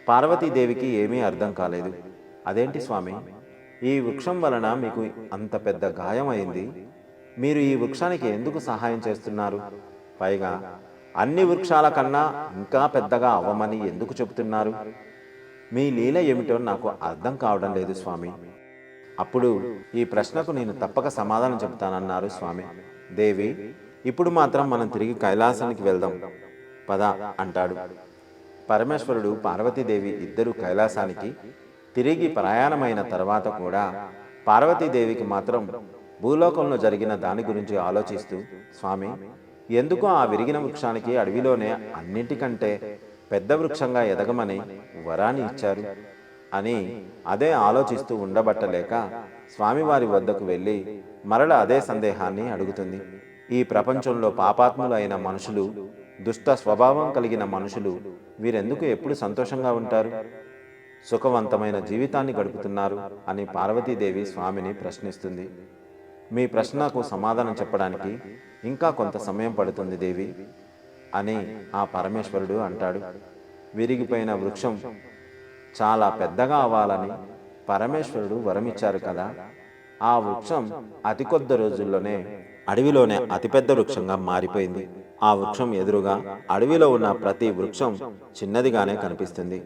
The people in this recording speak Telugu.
పార్వతీదేవికి ఏమీ అర్థం కాలేదు. అదేంటి స్వామి, ఈ వృక్షం వలన మీకు అంత పెద్ద గాయం అయింది, మీరు ఈ వృక్షానికి ఎందుకు సహాయం చేస్తున్నారు? పైగా అన్ని వృక్షాల కన్నా ఇంకా పెద్దగా అవ్వమని ఎందుకు చెబుతున్నారు? మీ లీల ఏమిటో నాకు అర్థం కావడం లేదు స్వామి. అప్పుడు ఈ ప్రశ్నకు నేను తప్పక సమాధానం చెబుతానన్నారు స్వామి. దేవి, ఇప్పుడు మాత్రం మనం తిరిగి కైలాసానికి వెళ్దాం పద అంటాడు. పరమేశ్వరుడు పార్వతీదేవి ఇద్దరు కైలాసానికి తిరిగి ప్రయాణమైన తర్వాత కూడా పార్వతీదేవికి మాత్రం భూలోకంలో జరిగిన దాని గురించి ఆలోచిస్తూ, స్వామి, ఎందుకు ఆ విరిగిన వృక్షానికి అడవిలోనే అన్నింటికంటే పెద్ద వృక్షంగా ఎదగమని వరాన్ని ఇచ్చారు అని అదే ఆలోచిస్తూ ఉండబట్టలేక స్వామివారి వద్దకు వెళ్ళి మరల అదే సందేహాన్ని అడుగుతుంది. ఈ ప్రపంచంలో పాపాత్ములు అయిన మనుషులు, దుష్ట స్వభావం కలిగిన మనుషులు వీరెందుకు ఎప్పుడు సంతోషంగా ఉంటారు, సుఖవంతమైన జీవితాన్ని గడుపుతున్నారు అని పార్వతీదేవి స్వామిని ప్రశ్నిస్తుంది. మీ ప్రశ్నకు సమాధానం చెప్పడానికి ఇంకా కొంత సమయం పడుతుంది దేవి అని ఆ పరమేశ్వరుడు అంటాడు. విరిగిపోయిన వృక్షం చాలా పెద్దగా అవ్వాలని పరమేశ్వరుడు వరమిచ్చారు కదా. ఆ వృక్షం అతి కొద్ది రోజుల్లోనే అడవిలోనే అతిపెద్ద వృక్షంగా మారిపోయింది. ఆ వృక్షం ఎదురుగా అడవిలో ఉన్న ప్రతి వృక్షం చిన్నదిగానే కనిపిస్తుంది.